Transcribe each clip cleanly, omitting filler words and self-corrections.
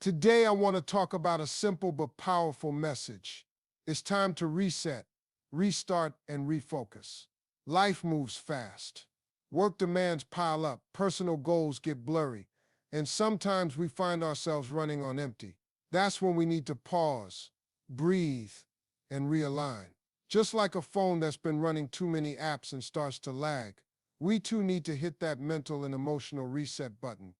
Today, I want to talk about a simple but powerful message. It's time to reset, restart, and refocus. Life moves fast. Work demands pile up, personal goals get blurry, and sometimes we find ourselves running on empty. That's when we need to pause, breathe, and realign. Just like a phone that's been running too many apps and starts to lag, we too need to hit that mental and emotional reset button.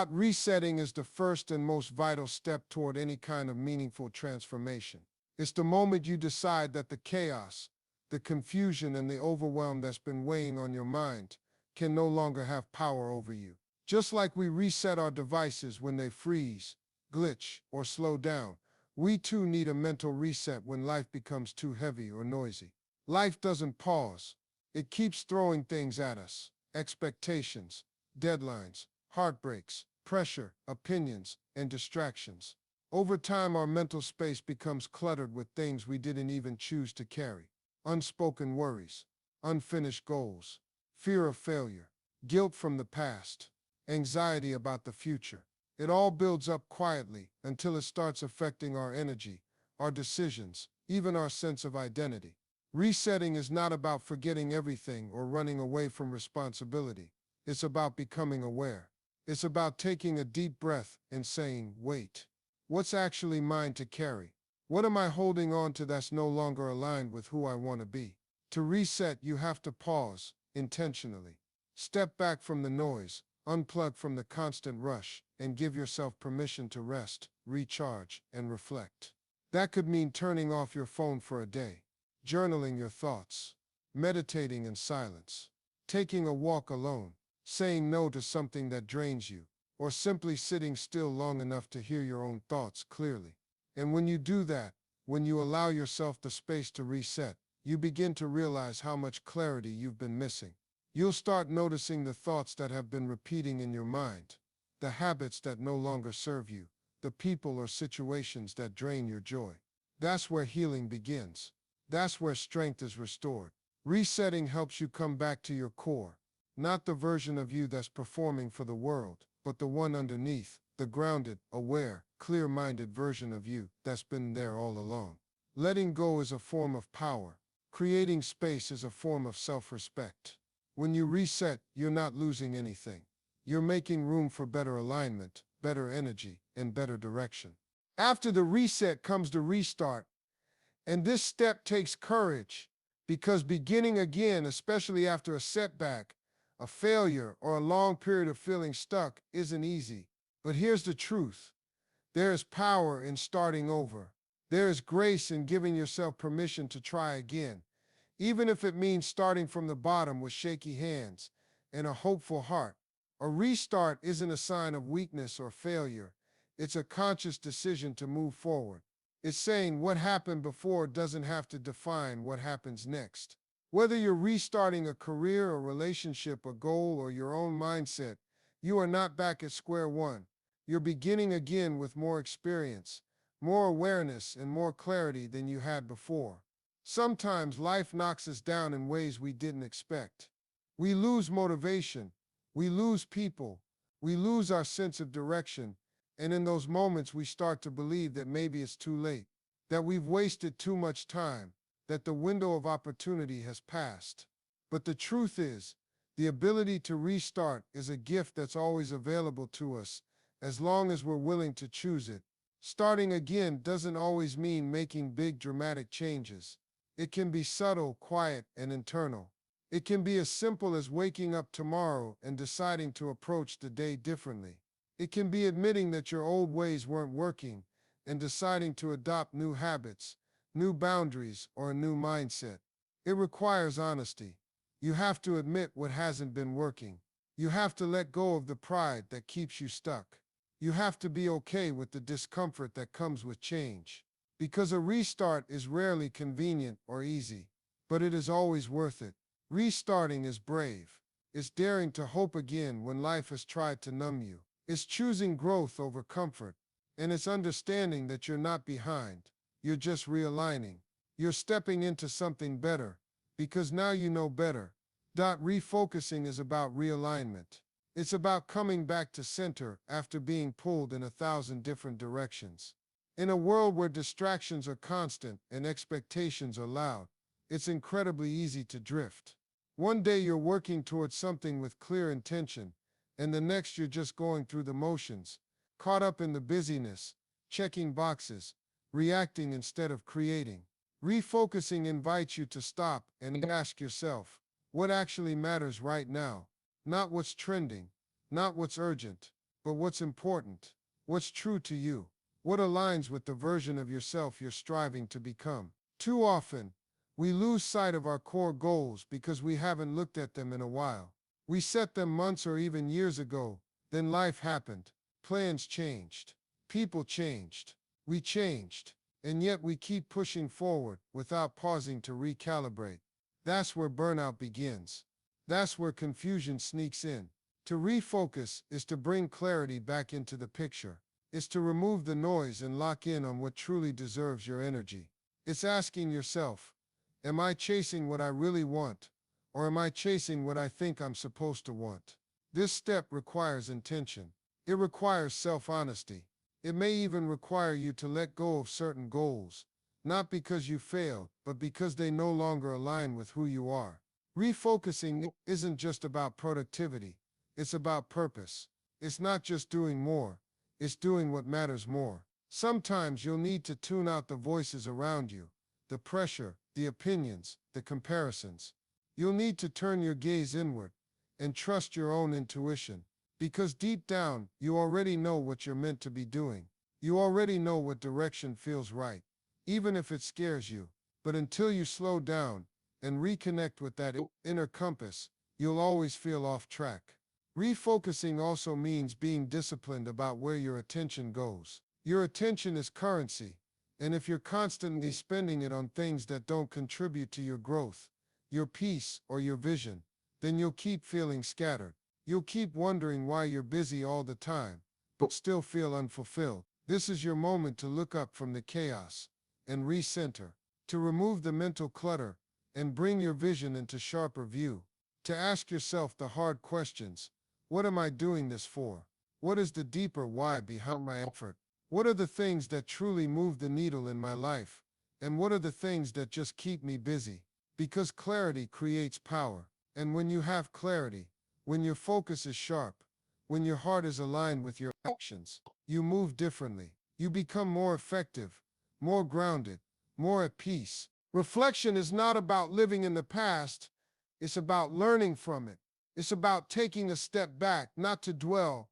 Resetting is the first and most vital step toward any kind of meaningful transformation. It's the moment you decide that the chaos, the confusion, and the overwhelm that's been weighing on your mind can no longer have power over you. Just like we reset our devices when they freeze, glitch, or slow down, we too need a mental reset when life becomes too heavy or noisy. Life doesn't pause. It keeps throwing things at us: expectations, deadlines, heartbreaks, pressure, opinions, and distractions. Over time, our mental space becomes cluttered with things we didn't even choose to carry: unspoken worries, unfinished goals, fear of failure, guilt from the past, anxiety about the future. It all builds up quietly until it starts affecting our energy, our decisions, even our sense of identity. Resetting is not about forgetting everything or running away from responsibility. It's about becoming aware. It's about taking a deep breath and saying, wait, what's actually mine to carry? What am I holding on to that's no longer aligned with who I want to be? To reset, you have to pause intentionally. Step back from the noise, unplug from the constant rush, and give yourself permission to rest, recharge, and reflect. That could mean turning off your phone for a day, journaling your thoughts, meditating in silence, taking a walk alone, saying no to something that drains you, or simply sitting still long enough to hear your own thoughts clearly. And when you do that, when you allow yourself the space to reset, you begin to realize how much clarity you've been missing. You'll start noticing the thoughts that have been repeating in your mind, the habits that no longer serve you, the people or situations that drain your joy. That's where healing begins. That's where strength is restored. Resetting helps you come back to your core, not the version of you that's performing for the world, but the one underneath, the grounded, aware, clear-minded version of you that's been there all along. Letting go is a form of power. Creating space is a form of self-respect. When you reset, you're not losing anything. You're making room for better alignment, better energy, and better direction. After the reset comes the restart, and this step takes courage, because beginning again, especially after a setback, a failure, or a long period of feeling stuck, isn't easy. But here's the truth: there is power in starting over. There is grace in giving yourself permission to try again, even if it means starting from the bottom with shaky hands and a hopeful heart. A restart isn't a sign of weakness or failure. It's a conscious decision to move forward. It's saying what happened before doesn't have to define what happens next. Whether you're restarting a career, a relationship, a goal, or your own mindset, you are not back at square one. You're beginning again with more experience, more awareness, and more clarity than you had before. Sometimes life knocks us down in ways we didn't expect. We lose motivation, we lose people, we lose our sense of direction, and in those moments we start to believe that maybe it's too late, that we've wasted too much time, that the window of opportunity has passed. But the truth is, the ability to restart is a gift that's always available to us, as long as we're willing to choose it. Starting again doesn't always mean making big dramatic changes. It can be subtle, quiet, and internal. It can be as simple as waking up tomorrow and deciding to approach the day differently. It can be admitting that your old ways weren't working and deciding to adopt new habits, new boundaries, or a new mindset. It requires honesty. You have to admit what hasn't been working. You have to let go of the pride that keeps you stuck. You have to be okay with the discomfort that comes with change. Because a restart is rarely convenient or easy, but it is always worth it. Restarting is brave. It's daring to hope again when life has tried to numb you. It's choosing growth over comfort. And it's understanding that you're not behind. You're just realigning. You're stepping into something better, because now you know better. Refocusing is about realignment. It's about coming back to center after being pulled in 1,000 different directions. In a world where distractions are constant and expectations are loud, it's incredibly easy to drift. One day you're working towards something with clear intention, and the next you're just going through the motions, caught up in the busyness, checking boxes, reacting instead of creating. Refocusing invites you to stop and ask yourself, what actually matters right now? Not what's trending, not what's urgent, but what's important, what's true to you, what aligns with the version of yourself you're striving to become. Too often, we lose sight of our core goals because we haven't looked at them in a while. We set them months or even years ago, then life happened, plans changed, people changed, we changed, and yet we keep pushing forward without pausing to recalibrate. That's where burnout begins. That's where confusion sneaks in. To refocus is to bring clarity back into the picture. It's to remove the noise and lock in on what truly deserves your energy. It's asking yourself, am I chasing what I really want, or am I chasing what I think I'm supposed to want? This step requires intention. It requires self-honesty. It may even require you to let go of certain goals, not because you failed, but because they no longer align with who you are. Refocusing isn't just about productivity, it's about purpose. It's not just doing more, it's doing what matters more. Sometimes you'll need to tune out the voices around you, the pressure, the opinions, the comparisons. You'll need to turn your gaze inward and trust your own intuition, because deep down, you already know what you're meant to be doing. You already know what direction feels right, even if it scares you. But until you slow down and reconnect with that inner compass, you'll always feel off track. Refocusing also means being disciplined about where your attention goes. Your attention is currency, and if you're constantly spending it on things that don't contribute to your growth, your peace, or your vision, then you'll keep feeling scattered. You'll keep wondering why you're busy all the time, but still feel unfulfilled. This is your moment to look up from the chaos and recenter, to remove the mental clutter and bring your vision into sharper view, to ask yourself the hard questions. What am I doing this for? What is the deeper why behind my effort? What are the things that truly move the needle in my life? And what are the things that just keep me busy? Because clarity creates power. And when you have clarity, when your focus is sharp, when your heart is aligned with your actions, you move differently. You become more effective, more grounded, more at peace. Reflection is not about living in the past, it's about learning from it. It's about taking a step back, not to dwell,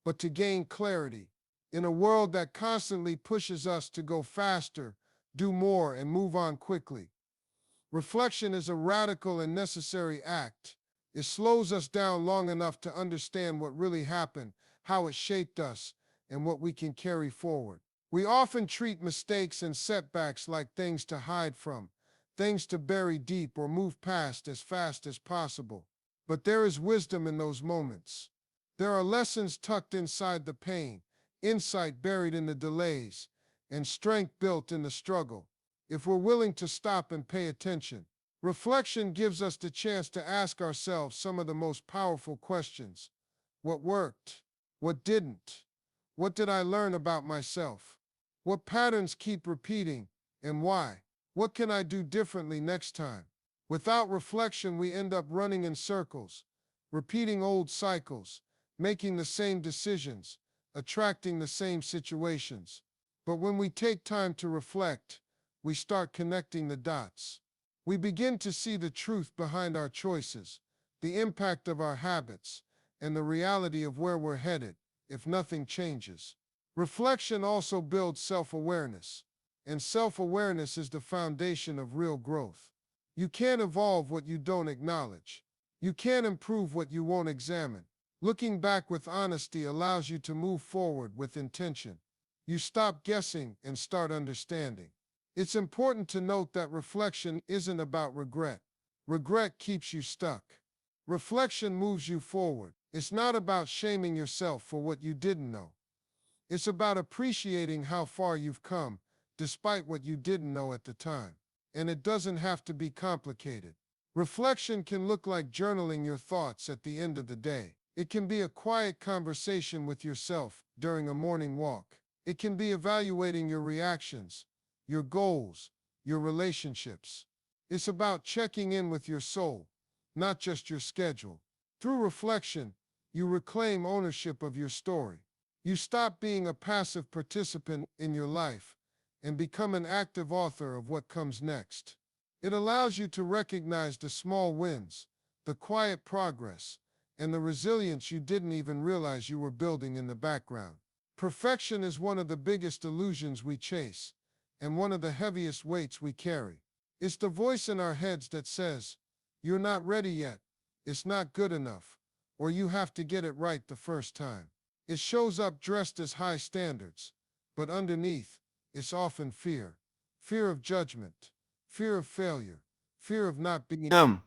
but to gain clarity. In a world that constantly pushes us to go faster, do more, and move on quickly, reflection is a radical and necessary act. It slows us down long enough to understand what really happened, how it shaped us, and what we can carry forward. We often treat mistakes and setbacks like things to hide from, things to bury deep or move past as fast as possible. But there is wisdom in those moments. There are lessons tucked inside the pain, insight buried in the delays, and strength built in the struggle. If we're willing to stop and pay attention, reflection gives us the chance to ask ourselves some of the most powerful questions. What worked? What didn't? What did I learn about myself? What patterns keep repeating, and why? What can I do differently next time? Without reflection, we end up running in circles, repeating old cycles, making the same decisions, attracting the same situations. But when we take time to reflect, we start connecting the dots. We begin to see the truth behind our choices, the impact of our habits, and the reality of where we're headed if nothing changes. Reflection also builds self-awareness, and self-awareness is the foundation of real growth. You can't evolve what you don't acknowledge. You can't improve what you won't examine. Looking back with honesty allows you to move forward with intention. You stop guessing and start understanding. It's important to note that reflection isn't about regret. Regret keeps you stuck. Reflection moves you forward. It's not about shaming yourself for what you didn't know. It's about appreciating how far you've come, despite what you didn't know at the time. And it doesn't have to be complicated. Reflection can look like journaling your thoughts at the end of the day. It can be a quiet conversation with yourself during a morning walk. It can be evaluating your reactions, your goals, your relationships. It's about checking in with your soul, not just your schedule. Through reflection, you reclaim ownership of your story. You stop being a passive participant in your life and become an active author of what comes next. It allows you to recognize the small wins, the quiet progress, and the resilience you didn't even realize you were building in the background. Perfection is one of the biggest illusions we chase, and one of the heaviest weights we carry. It's the voice in our heads that says, "You're not ready yet, it's not good enough, or you have to get it right the first time." It shows up dressed as high standards, but underneath, it's often fear. Fear of judgment, fear of failure, fear of not being enough.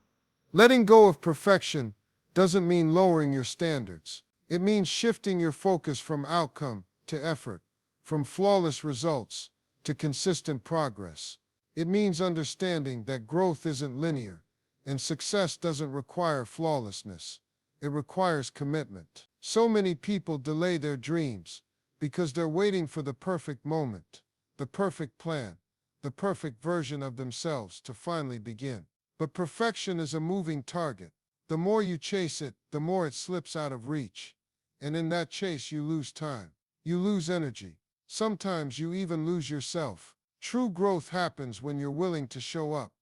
Letting go of perfection doesn't mean lowering your standards. It means shifting your focus from outcome to effort, from flawless results to consistent progress. It means understanding that growth isn't linear, and success doesn't require flawlessness. It requires commitment. So many people delay their dreams because they're waiting for the perfect moment, the perfect plan, the perfect version of themselves to finally begin. But perfection is a moving target. The more you chase it, the more it slips out of reach. And in that chase, you lose time. You lose energy. Sometimes you even lose yourself. True growth happens when you're willing to show up,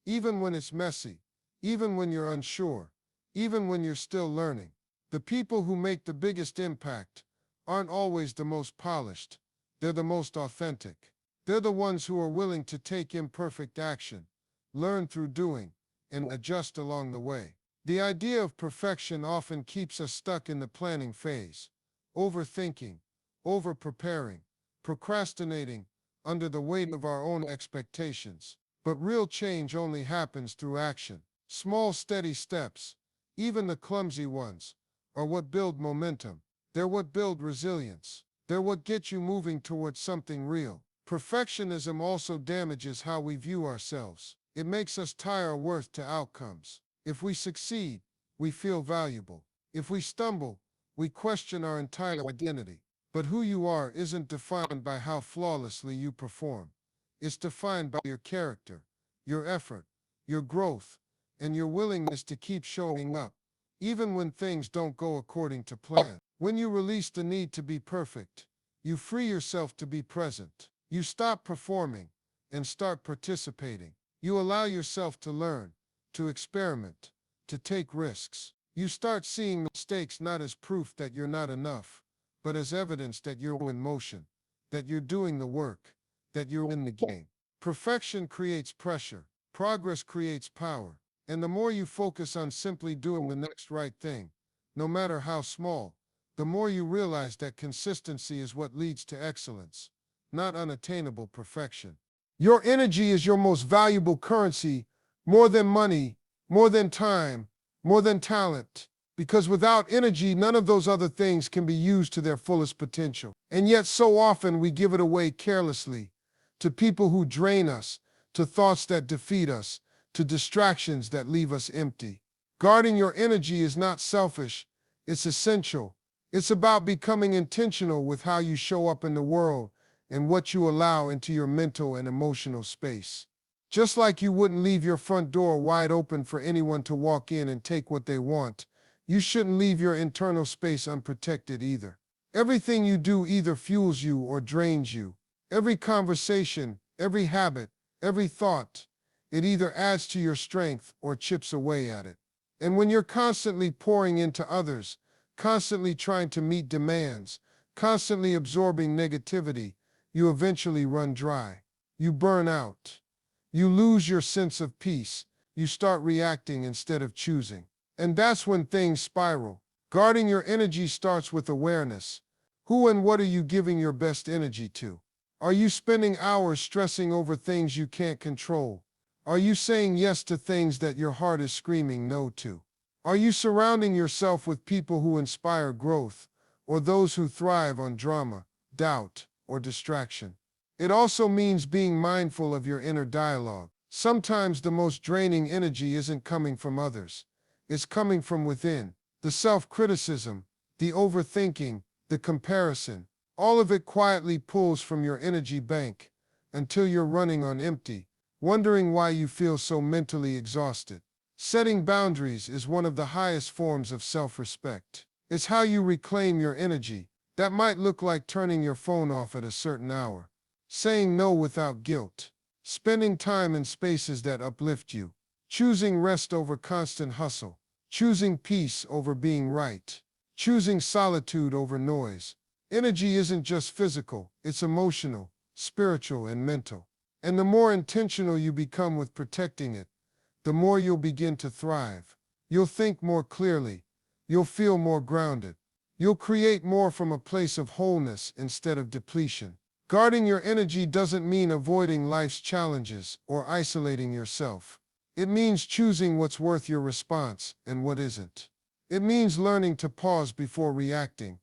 even when it's messy, even when you're unsure, even when you're still learning. The people who make the biggest impact aren't always the most polished. They're the most authentic. They're the ones who are willing to take imperfect action, learn through doing, and adjust along the way. The idea of perfection often keeps us stuck in the planning phase, overthinking, over-preparing, procrastinating under the weight of our own expectations. But real change only happens through action. Small, steady steps, even the clumsy ones, are what build momentum. They're what build resilience. They're what get you moving towards something real. Perfectionism also damages how we view ourselves. It makes us tie our worth to outcomes. If we succeed, we feel valuable. If we stumble, we question our entire identity. But who you are isn't defined by how flawlessly you perform. It's defined by your character, your effort, your growth, and your willingness to keep showing up, even when things don't go according to plan. When you release the need to be perfect, you free yourself to be present. You stop performing and start participating. You allow yourself to learn, to experiment, to take risks. You start seeing mistakes not as proof that you're not enough, but as evidence that you're in motion, that you're doing the work, that you're in the game. Perfection creates pressure. Progress creates power. And the more you focus on simply doing the next right thing, no matter how small, the more you realize that consistency is what leads to excellence, not unattainable perfection. Your energy is your most valuable currency, more than money, more than time, more than talent. Because without energy, none of those other things can be used to their fullest potential. And yet so often we give it away carelessly, to people who drain us, to thoughts that defeat us, to distractions that leave us empty. Guarding your energy is not selfish, it's essential. It's about becoming intentional with how you show up in the world and what you allow into your mental and emotional space. Just like you wouldn't leave your front door wide open for anyone to walk in and take what they want, you shouldn't leave your internal space unprotected either. Everything you do either fuels you or drains you. Every conversation, every habit, every thought, it either adds to your strength or chips away at it. And when you're constantly pouring into others, constantly trying to meet demands, constantly absorbing negativity, you eventually run dry. You burn out. You lose your sense of peace. You start reacting instead of choosing. And that's when things spiral. Guarding your energy starts with awareness. Who and what are you giving your best energy to? Are you spending hours stressing over things you can't control? Are you saying yes to things that your heart is screaming no to? Are you surrounding yourself with people who inspire growth, or those who thrive on drama, doubt, or distraction? It also means being mindful of your inner dialogue. Sometimes the most draining energy isn't coming from others. It's coming from within. The self-criticism, the overthinking, the comparison, all of it quietly pulls from your energy bank until you're running on empty, wondering why you feel so mentally exhausted. Setting boundaries is one of the highest forms of self-respect. It's how you reclaim your energy. That might look like turning your phone off at a certain hour, saying no without guilt, spending time in spaces that uplift you, choosing rest over constant hustle, choosing peace over being right, choosing solitude over noise. Energy isn't just physical, it's emotional, spiritual, and mental. And the more intentional you become with protecting it, the more you'll begin to thrive. You'll think more clearly. You'll feel more grounded. You'll create more from a place of wholeness instead of depletion. Guarding your energy doesn't mean avoiding life's challenges or isolating yourself. It means choosing what's worth your response and what isn't. It means learning to pause before reacting,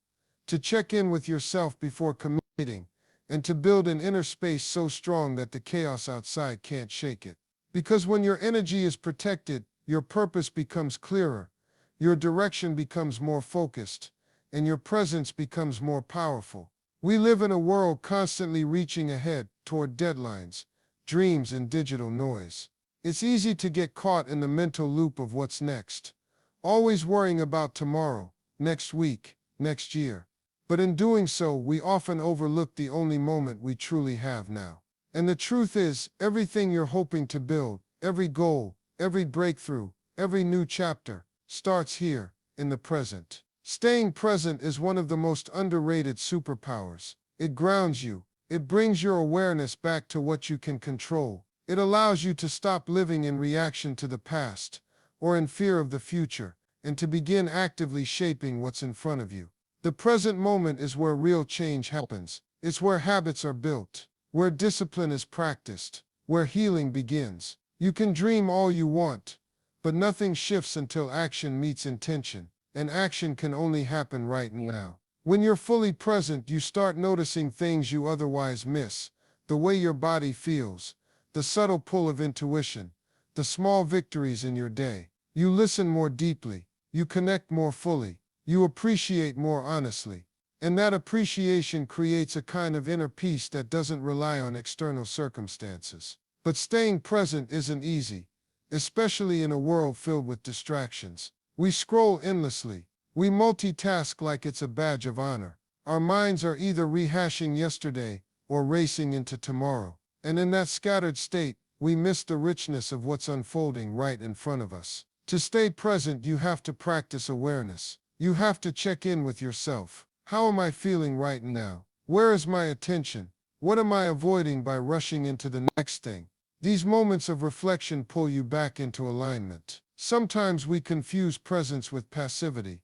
to check in with yourself before committing, and to build an inner space so strong that the chaos outside can't shake it. Because when your energy is protected, your purpose becomes clearer, your direction becomes more focused, and your presence becomes more powerful. We live in a world constantly reaching ahead toward deadlines, dreams, and digital noise. It's easy to get caught in the mental loop of what's next, always worrying about tomorrow, next week, next year. But in doing so, we often overlook the only moment we truly have now. And the truth is, everything you're hoping to build, every goal, every breakthrough, every new chapter, starts here, in the present. Staying present is one of the most underrated superpowers. It grounds you. It brings your awareness back to what you can control. It allows you to stop living in reaction to the past or in fear of the future, and to begin actively shaping what's in front of you. The present moment is where real change happens. It's where habits are built, where discipline is practiced, where healing begins. You can dream all you want, but nothing shifts until action meets intention, and action can only happen right now. When you're fully present, you start noticing things you otherwise miss, the way your body feels, the subtle pull of intuition, the small victories in your day. You listen more deeply, you connect more fully, you appreciate more honestly. And that appreciation creates a kind of inner peace that doesn't rely on external circumstances. But staying present isn't easy, especially in a world filled with distractions. We scroll endlessly. We multitask like it's a badge of honor. Our minds are either rehashing yesterday or racing into tomorrow. And in that scattered state, we miss the richness of what's unfolding right in front of us. To stay present, you have to practice awareness. You have to check in with yourself. How am I feeling right now? Where is my attention? What am I avoiding by rushing into the next thing? These moments of reflection pull you back into alignment. Sometimes we confuse presence with passivity,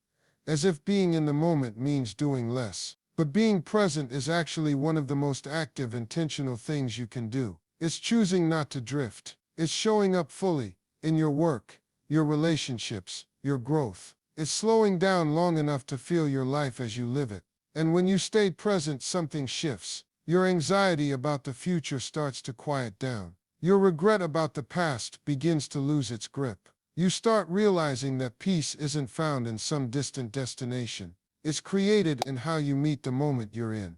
as if being in the moment means doing less. But being present is actually one of the most active, intentional things you can do. It's choosing not to drift. It's showing up fully in your work, your relationships, your growth. It's slowing down long enough to feel your life as you live it. And when you stay present, something shifts. Your anxiety about the future starts to quiet down. Your regret about the past begins to lose its grip. You start realizing that peace isn't found in some distant destination. It's created in how you meet the moment you're in.